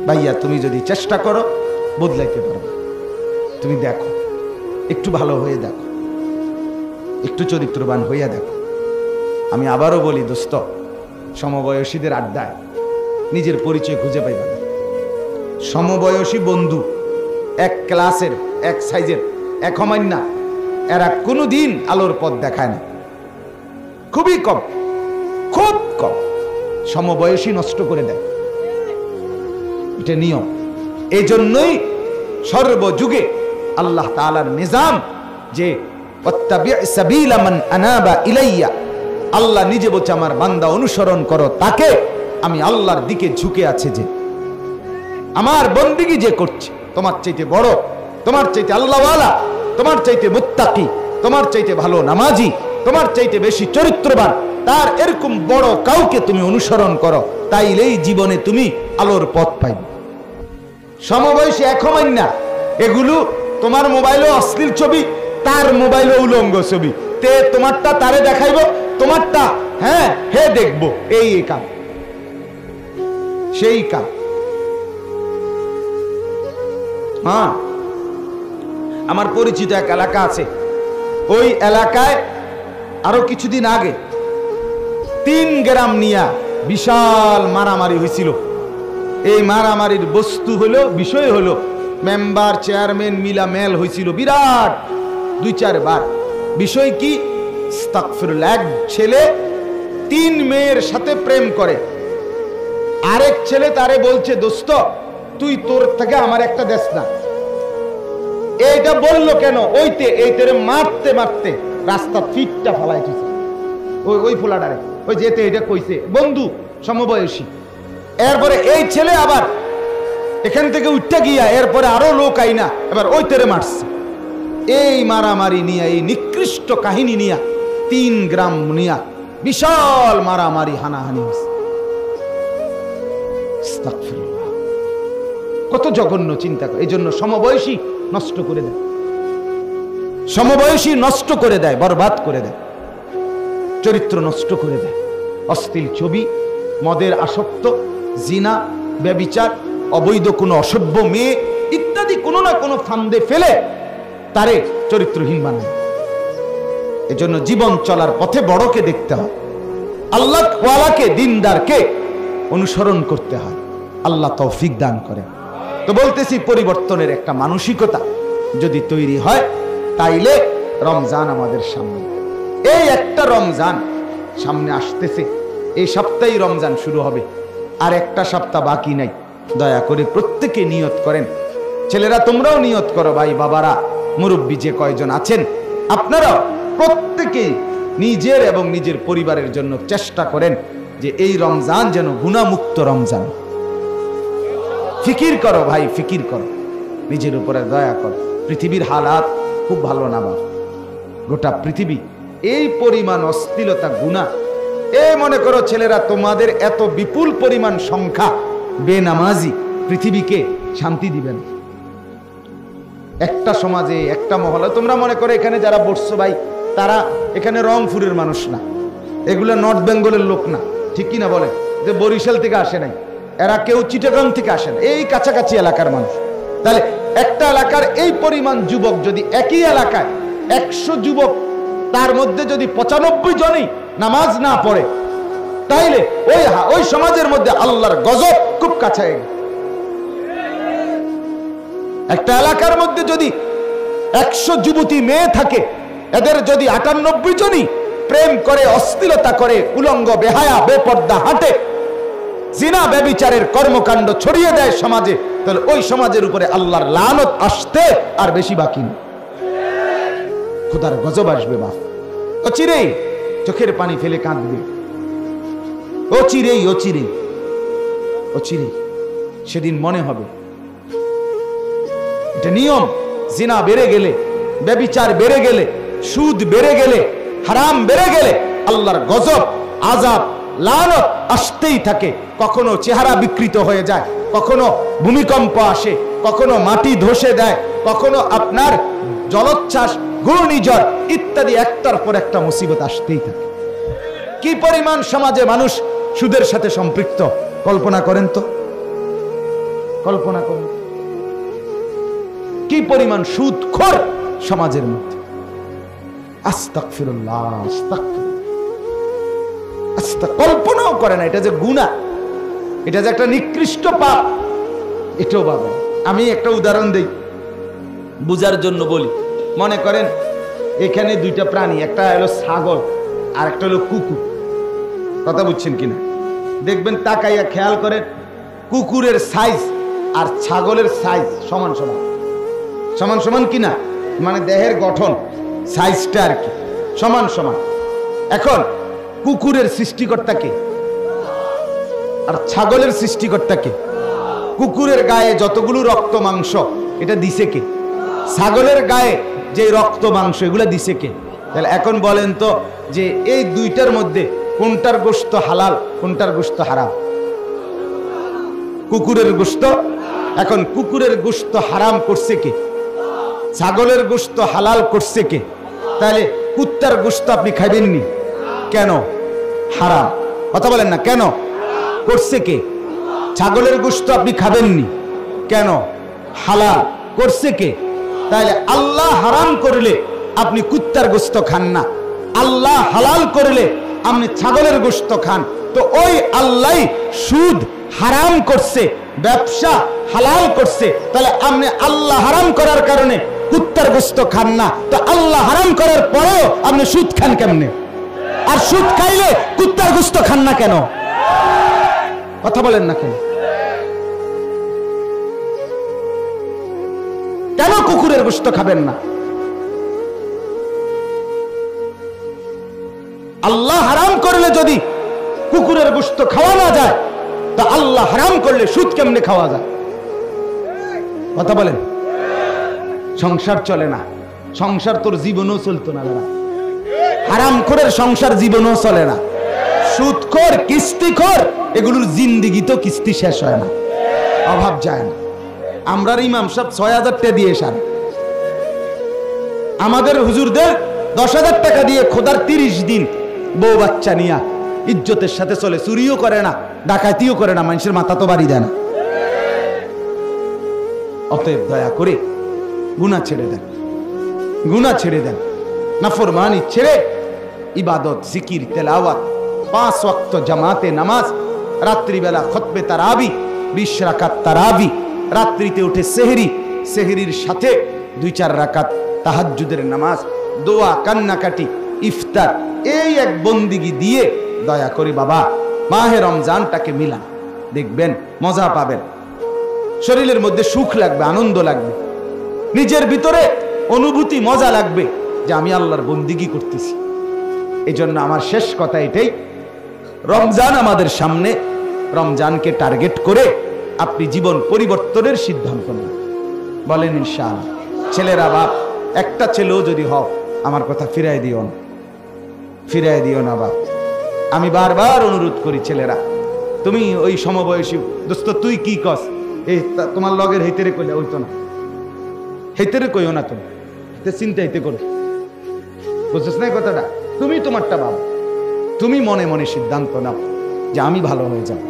ভাইয়া তুমি যদি চেষ্টা করো বদলাইতে পারবে। তুমি দেখো, একটু ভালো হয়ে দেখো, একটু চরিত্রবান হইয়া দেখো। আমি আবারও বলি দোস্ত, সমবয়সীদের আড্ডায় নিজের পরিচয় খুঁজে পাইবা না। সমবয়সী বন্ধু, এক ক্লাসের, এক সাইজের, এক হমান্না, এরা কোনোদিন আলোর পথ দেখায় না, খুবই কম, খুব কম। সমবয়সী নষ্ট করে দেয়, এটা নিয়ম। এই জন্যই সর্বযুগে আল্লাহ তাআলার নিজাম যে আল্লাহ নিজে বলছে আমার বান্দা অনুসরণ করো তাকে, আমি আল্লাহর দিকে ঝুঁকে আছে যে আমার বন্দিগি যে করছে, তোমার চাইতে বড়, তোমার চাইতে আল্লাহওয়ালা, তোমার চাইতে মুত্তাকি, তোমার চাইতে ভালো নামাজি, তোমার চাইতে বেশি চরিত্রবান, তার এরকম বড় কাউকে তুমি অনুসরণ করো, তাইলেই জীবনে তুমি আলোর পথ পাইবে। সমবয়সী এক হমান্না, এগুলো তোমার মোবাইলে অশ্লীল ছবি, তার মোবাইলে উলঙ্গ ছবি, তে তোমারটা তারে দেখাইবো, তোমারটা হ্যাঁ হে দেখবো, এই কাম সেই কাম। হ্যাঁ, আমার পরিচিত এক এলাকা আছে, ওই এলাকায় আরো কিছুদিন আগে 3 গ্রাম নিয়া বিশাল মারামারি হয়েছিল। এই মারামারির বস্তু হলো, বিষয় হলো, মেম্বার চেয়ারম্যান মিলা মেল হয়েছিল বিরাট 2-4 বার। বিষয় কি? আস্তাগফিরুল্লাহ, এক ছেলে 3 মেয়ের সাথে প্রেম করে, আরেক ছেলে তারে বলছে দোস্ত তুই তোর থেকে আমার একটা দেশ না। এইটা বললো কেন? এই তেরে মারতে মারতে রাস্তা ফিটটা ফালাই দিছে, ওই ফোলাটারে, ওই যেতে এটা কইছে বন্ধু সমবয়সী। এরপরে এই ছেলে আবার এখান থেকে উঠতে গিয়া এরপরে আরো লোক আইনা এবার ওই তেরে মারছে। এই মারামারি নিয়ে, এই নিকৃষ্ট কাহিনী নিয়া 3 গ্রাম নিয়া বিশাল মারামারি হানাহানি হয়েছে। কত জঘন্য চিন্তা করে। এই জন্য সমবয়সী নষ্ট করে দেয়, সমবয়সী নষ্ট করে দেয়, বরবাদ করে দেয়, চরিত্র নষ্ট করে দেয়। অশ্লীল ছবি, মদের আসক্ত, জিনা, ব্যভিচার, অবৈধ কোনো অসভ্য মেয়ে ইত্যাদি কোনো না কোনো ফান্দে ফেলে তারে চরিত্রহীন বানায়। এজন্য জীবন চলার পথে বড়কে দেখতে হয়, আল্লাহ ওয়ালাকে, দিনদারকে অনুসরণ করতে হয়। আল্লাহ তৌফিক দান করে। তো বলতেছি, পরিবর্তনের একটা মানসিকতা যদি তৈরি হয় তাইলে রমজান আমাদের সামনে, এই একটা রমজান সামনে আসতেছে, এই সপ্তাহে রমজান শুরু হবে, আর একটা সপ্তাহ বাকি নাই। দয়া করে প্রত্যেকে নিয়ত করেন, ছেলেরা তোমরাও নিয়ত করো, ভাই বাবারা, মুরব্বী যে কয়জন আছেন আপনারা প্রত্যেকে নিজের এবং নিজের পরিবারের জন্য চেষ্টা করেন যে এই রমজান যেন গুনাহমুক্ত রমজান। ফিকির করো ভাই, ফিকির করো, নিজের উপরে দয়া করো। পৃথিবীর হালাত খুব ভালো না বাবা, গোটা পৃথিবী এই পরিমাণ অশ্লীলতা, গুনাহ। মনে করো ছেলেরা, তোমাদের এত বিপুল পরিমাণ সংখ্যা বেনামাজি পৃথিবীকে শান্তি দিবেন। একটা সমাজে, একটা মহলে, তোমরা মনে করো এখানে যারা বসছো ভাই, তারা এখানে রংপুরের মানুষ না, এগুলো নর্থ বেঙ্গলের লোক না, ঠিক কিনা বলে? যে বরিশাল থেকে আসে নাই, এরা কেউ চিটাগাং থেকে আসে না, এই কাছাকাছি এলাকার মানুষ। তাহলে একটা এলাকার এই পরিমাণ যুবক যদি একই এলাকায় 100 যুবক, তার মধ্যে যদি 95 জনই নামাজ না পড়ে, তাইলে ওই সমাজের মধ্যে আল্লাহর গজব খুব কাছে। একটা এলাকার মধ্যে যদি 100 যুবতী মেয়ে থাকে, এদের যদি 98 জনই প্রেম করে, অশ্লীলতা করে, উলঙ্গ, বেহায়া, বেপর্দা হাঁটে, জিনা ব্যভিচারের কর্মকাণ্ড ছড়িয়ে দেয় সমাজে, তাহলে ওই সমাজের উপরে আল্লাহর লানত আসতে আর বেশি বাকি নেই। খোদার গজব আসবে বাপ, অচিরেই চোখের পানি ফেলে কাঁদবে, অচিরেই অচিরেই অচিরেই সেদিন মনে হবে। এটা নিয়ম। জিনা বেড়ে গেলে, ব্যভিচার বেড়ে গেলে, সুদ বেড়ে গেলে, হারাম বেড়ে গেলে আল্লাহর গজব, আযাব, লানত আসতেই থাকে। কখনো চেহারা বিকৃত হয়ে যায়, কখনো ভূমিকম্প আসে, কখনো মাটি ধসে দেয়, কখনো আপনার জলোচ্ছ্বাস, ঘূর্ণিঝড় ইত্যাদি একটার পর একটা মুসিবত আসতেই থাকে। কি পরিমাণ সমাজে মানুষ সুদের সাথে সম্পৃক্ত কল্পনা করেন তো, কল্পনা করুন কি পরিমাণ সুদখোর সমাজের মধ্যে। আস্তাগফিরুল্লাহ, কল্পনাও করে না এটা যে গুনাহ, এটা যে একটা নিকৃষ্ট পাপ, এটাও ভাবে। আমি একটা উদাহরণ দেই বুঝার জন্য বলি। মনে করেন এখানে দুইটা প্রাণী, একটা হলো ছাগল আর একটা হলো কুকুর। কথা বুঝছেন কিনা? দেখবেন তাকাইয়া খেয়াল করেন, কুকুরের সাইজ আর ছাগলের সাইজ সমান সমান। সমান সমান কিনা মানে দেহের গঠন সাইজটা আর কি সমান সমান। এখন কুকুরের সৃষ্টিকর্তা কে আর ছাগলের সৃষ্টিকর্তা কে? কুকুরের গায়ে যতগুলো রক্ত মাংস এটা দিছে কে? ছাগলের গায়ে যে রক্ত মাংস এগুলো দিছে কে? তাহলে এখন বলেন তো যে এই দুইটার মধ্যে কোনটার গোশত হালাল কোনটার গোশত হারাম? কুকুরের গোশত। এখন কুকুরের গোশত হারাম করছে কে? ছাগলের গোশত হালাল করছে কে? তাহলে কুত্তার গোশত আপনি খাইবেননি কেন? হারাম। কথা বলেন না, কেন? করছে কে? ছাগলের গোশত আপনি খাবেননি কেন? হালাল করছে কে? তাহলে আল্লাহ হারাম করলে আপনি কুত্তার গোশত খান না, আল্লাহ হালাল করলে আপনি ছাগলের গোশত খান। তো ওই আল্লাহ সুদ হারাম করছে, ব্যবসা হালাল করছে, তাহলে আপনি আল্লাহ হারাম করার কারণে কুত্তার গোশত খান না, তো আল্লাহ হারাম করার পরেও আপনি সুদ খান কেমনে? আর সুদ খাইলে কুত্তার গোশত খান না কেন? কথা বলেন না কেন? কেন কুকুরের গোশত খাবেন না? আল্লাহ হারাম করলে যদি কুকুরের গোশত খাওয়া না যায়, তা আল্লাহ হারাম করলে সুদ কেমনে খাওয়া যায়? কথা বলেন। সংসার চলে না, সংসার তোর জীবনও চলতো না। হারাম করে সংসার জীবনও চলে না। সুদখোর, কিস্তিখোর, এগুলোর জিন্দিগি তো কিস্তি শেষ হয় না, অভাব যায় না। আমরা ইমাম সাহেব ৬,০০০ টাকা দিয়ে সারে, আমাদের হুজুরদের ১০,০০০ টাকা দিয়ে খোদার ৩০ দিন বউ বাচ্চা নিয়া ইজ্জতের সাথে চলে, চুরিও করে না, ডাকাতিও করে না, মানুষের মাথা তো বাড়ি দেয় না। অতএব দয়া করে গুনাহ ছেড়ে দেন, গুনাহ ছেড়ে দেন, নাফরমানি ছেড়ে ইবাদত, জিকির, তেলাওয়াত, ৫ ওয়াক্ত জামাতে নামাজ, রাত্রিবেলা খতবে তারাবি, ২০ রাকাত তারাবি, রাত্রিতে উঠে সেহরি, সেহরির সাথে ২-৪ রাকাত তাহাজ্জুদের নামাজ, দোয়া, কান্নাকাটি, ইফতার, এই এক বন্দিগি দিয়ে দয়া করে বাবা মাহে রমজানটাকে মিলান। দেখবেন মজা পাবেন, শরীরের মধ্যে সুখ লাগবে, আনন্দ লাগবে, নিজের ভিতরে অনুভূতি, মজা লাগবে যে আমি আল্লাহর বন্দিগি করতেছি। এই জন্য আমার শেষ কথা এটাই, রমজান আমাদের সামনে, রমজানকে টার্গেট করে আপনি জীবন পরিবর্তনের সিদ্ধান্ত নেন। বলেন ইনশাআল্লাহ। ছেলেরা বাপ, একটা ছেলেও যদি হও আমার কথা ফিরাই দিও না, ফিরাই দিও না বাপ। আমি বারবার অনুরোধ করি ছেলেরা, তুমি ওই সমবয়সী দোস্ত তুই কি কস, এই তোমার লগের হেতেরে কইলে ওই তো না, হেতেরে কইও না, তুমি চিন্তা হেতে করো, বুঝছিস না কথাটা? তুমি তোমারটা বাবা, তুমি মনে মনে সিদ্ধান্ত নাও যে আমি ভালো হয়ে যাব,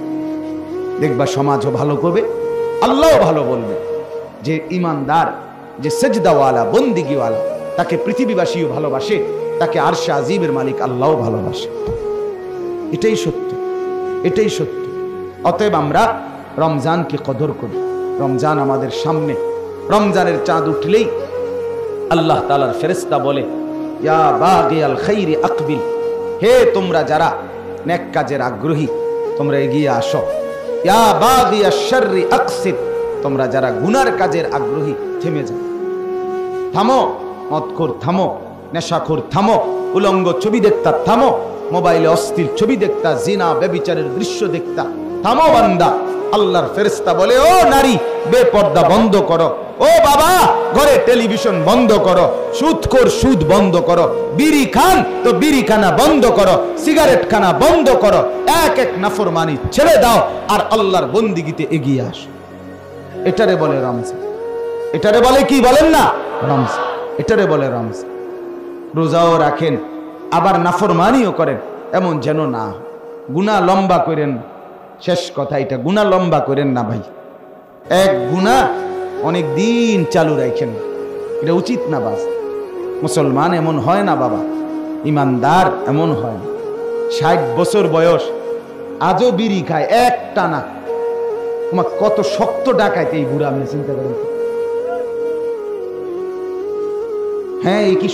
দেখবা সমাজও ভালো করবে, আল্লাহও ভালো বলবে। যে ইমানদার, যে সেজদাওয়ালা, বন্দিগিওয়ালা, তাকে পৃথিবীবাসীও ভালোবাসে, তাকে আরশে আজিমের মালিক আল্লাহও ভালোবাসে। এটাই সত্য, এটাই সত্য। অতএব আমরা রমজানকে কদর করি। রমজান আমাদের সামনে, রমজানের চাঁদ উঠলেই আল্লাহ তাআলার ফেরেশতা বলে, ইয়া বাগিয়াল খাইরি আকবিল, হে তোমরা যারা নেক কাজের আগ্রহী তোমরা এগিয়ে আসো। ইয়া বাগিয়াশ শাররি আকসির, তোমরা যারা গুনার কাজের আগ্রহী থেমে যাও, থামো। মদখোর থামো, নেশাখোর থামো, উলঙ্গ ছবি দেখতা থামো, মোবাইলে অস্থির ছবি দেখতা, জিনা ব্যভিচারের দৃশ্য দেখতা থামো বান্দা। আল্লাহর ফেরেশতা বলে, ও নারী বেপর্দা বন্ধ করো, ও বাবা ঘরে টেলিভিশন বন্ধ করো, সুদখোর সুদ বন্ধ করো, বিড়ি খান তো বিড়ি খানা বন্ধ করো, সিগারেট খানা বন্ধ করো, এক এক নাফরমানি ছেড়ে দাও আর আল্লাহর বন্দিগিতে এগিয়ে আসো। এটারে বলে রমজান। এটারে বলে কি বলেন না? রমজান। এটারে বলে রমজান। রোজাও রাখেন আবার নাফরমানিও করেন, এমন যেন না। গুনাহ লম্বা করেন, শেষ কথা এটা, গুনাহ লম্বা করেন না ভাই, এক গুনাহ অনেক দিন চালু রাখেন, এটা উচিত না। বাস মুসলমান এমন হয় না বাবা, ইমানদার এমন হয় না। 60 বছর বয়স আজও বিড়ি খায় এক টানা। তোমার কত শক্ত ডাকাইতে এই বুড়া, আপনি চিন্তা করেন। হ্যাঁ, এই কি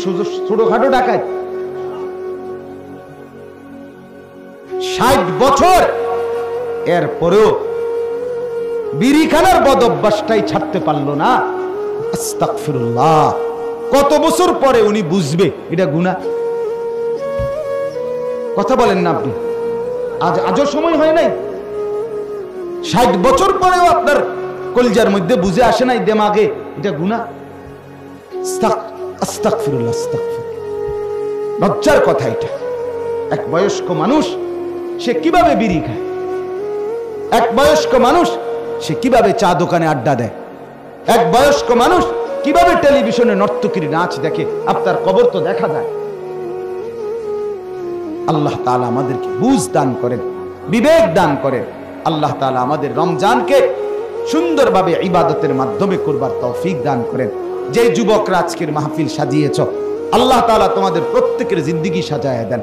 ছোটখাটো ডাকাত? 60 বছর এরপরেও বিড়ি খানার বদ অভ্যাসটাই ছাড়তে পারলো না। আস্তাগফিরুল্লাহ। কত বছর পরে উনি বুঝবে এটা গুনাহ? কথা বলেন না আপনি? আজও সময় হয় নাই? 60 বছর পরেও আপনার কলিজার মধ্যে বুঝে আসে নাই, দেমাগে এটা গুনাহ? আস্তাগফিরুল্লাহ, আস্তাগফিরুল্লাহ। লজ্জার কথা এটা। এক বয়স্ক মানুষ সে কিভাবে বিড়ি খায়? এক বয়স্ক মানুষ সে কিভাবে চা দোকানে আড্ডা দেয়? এক বয়স্ক মানুষ কিভাবে টেলিভিশনে নর্তকীর নাচ দেখে? আপনার কবর তো দেখা যায়। আল্লাহ তাআলা আমাদেরকে বুঝ দান করেন, বিবেক দান করেন। আল্লাহ তাআলা আমাদের রমজানকে সুন্দরভাবে ইবাদতের মাধ্যমে করবার তৌফিক দান করেন। যে যুবকরা আজকের মাহফিল সাজিয়েছ, আল্লাহ তাআলা তোমাদের প্রত্যেকের জিন্দেগি সাজায় দেন।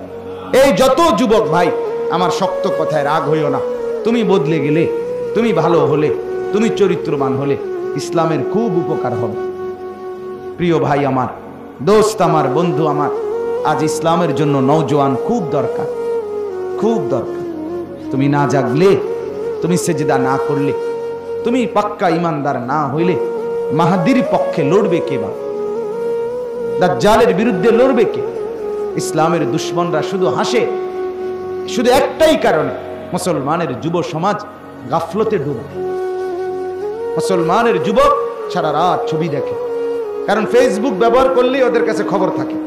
এই যত যুবক ভাই, আমার শক্ত কথায় রাগ হইও না। তুমি বদলে গেলে, তুমি ভালো হলে, তুমি চরিত্রবান হলে ইসলামের খুব উপকার হবে। প্রিয় ভাই আমার, দোস্ত আমার, বন্ধু আমার, আজ ইসলামের জন্য নওজোয়ান খুব দরকার, খুব দরকার। তুমি না জাগলে, তুমি সেজদা না করলে, তুমি পাক্কা ইমানদার না হইলে মাহাদির পক্ষে লড়বে কে? বা দাজ্জালের বিরুদ্ধে লড়বে কে? ইসলামের দুশ্মনরা শুধু হাসে, শুধু একটাই কারণে, মুসলমানের যুব সমাজ গাফলতে ডুবে। মুসলমানের যুবক সারা রাত ছবি দেখে, কারণ ফেসবুক ব্যবহার করলেই ওদের কাছে খবর থাকে।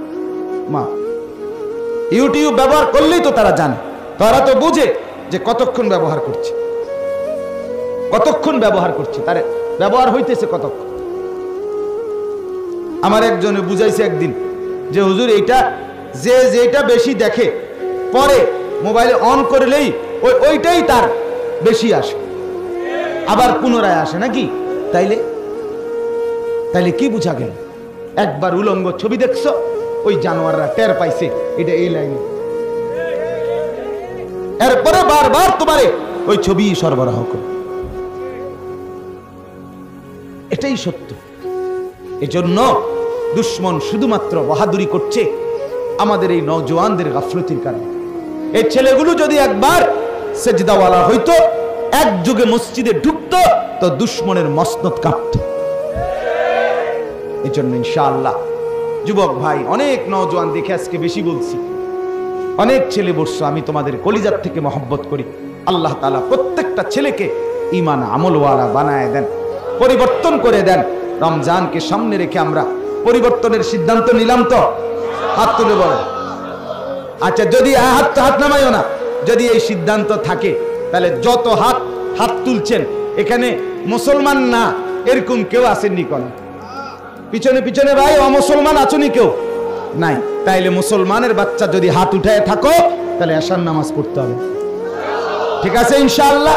মা, ইউটিউব ব্যবহার করলেই তো তারা জানে, তারা তো বুঝে যে কতক্ষণ ব্যবহার করছে, কতক্ষণ ব্যবহার করছে, তার ব্যবহার হইতেছে কতক্ষণ। আমার একজনে বুঝাইছে একদিন যে হুজুর, এইটা যেটা বেশি দেখে পরে মোবাইলে অন করলেই ওইটাই তার বেশি আসে, আবার পুনরায় আসে নাকি? তাইলে কি বুঝা গেল? একবার উলঙ্গ ছবি দেখছো, ওই জানোয়াররা টের পাইছে এটা এই লাইনে, এরপরে বারবার তোমারে ওই ছবি সরবরাহ করে। এটাই সত্য। এজন্য দুশ্মন শুধুমাত্র বাহাদুরি করছে আমাদের এই নওজোয়ানদের গাফলতির কারণে। এই ছেলেগুলো যদি একবার সেজদাওয়ালা হইতো, এক যুগে মসজিদে ঢুকতো, তো দুশ্মনের মসনদ কাঁপত। এই জন্য ইনশাআল্লাহ যুবক ভাই, অনেক নওজোয়ান দেখে আজকে বেশি বলছি, অনেক ছেলে বসছো, আমি তোমাদের কলিজার থেকে মহব্বত করি। আল্লাহ তাআলা প্রত্যেকটা ছেলেকে ঈমান আমলওয়ালা বানায় দেন, পরিবর্তন করে দেন। রমজানকে সামনে রেখে আমরা পরিবর্তনের সিদ্ধান্ত নিলাম তো? হাত তুলে বলো। আচ্ছা, যদি হাত নামাইও না, যদি এই সিদ্ধান্ত থাকে, তাহলে যত হাত তুলছেন এখানে মুসলমান না এরকম কেউ আসেননি? কোন পিছনে পিছনে ভাই অমুসলমান আছনি কেউ? নাই। তাইলে মুসলমানের বাচ্চা যদি হাত উঠায় থাকো, তাহলে এশার নামাজ পড়তে হবে। ঠিক আছে ইনশাআল্লাহ?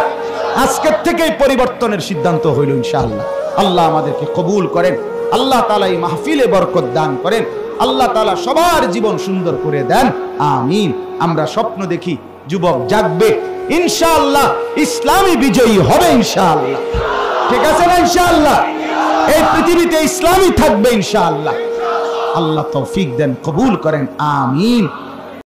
আজকের থেকেই পরিবর্তনের সিদ্ধান্ত হইল ইনশাআল্লাহ। আল্লাহ আমাদেরকে কবুল করেন, আল্লাহ তাআলা এই মাহফিলে বরকত দান করেন, আল্লাহ তাআলা সবার জীবন সুন্দর করে দেন, আমিন। আমরা স্বপ্ন দেখি যুবক জাগবে ইনশাআল্লাহ, ইসলামী বিজয়ী হবে ইনশাআল্লাহ। ঠিক আছে না ইনশাআল্লাহ? এই পৃথিবীতে ইসলামই থাকবে ইনশাআল্লাহ। আল্লাহ তৌফিক দেন, কবুল করেন, আমিন।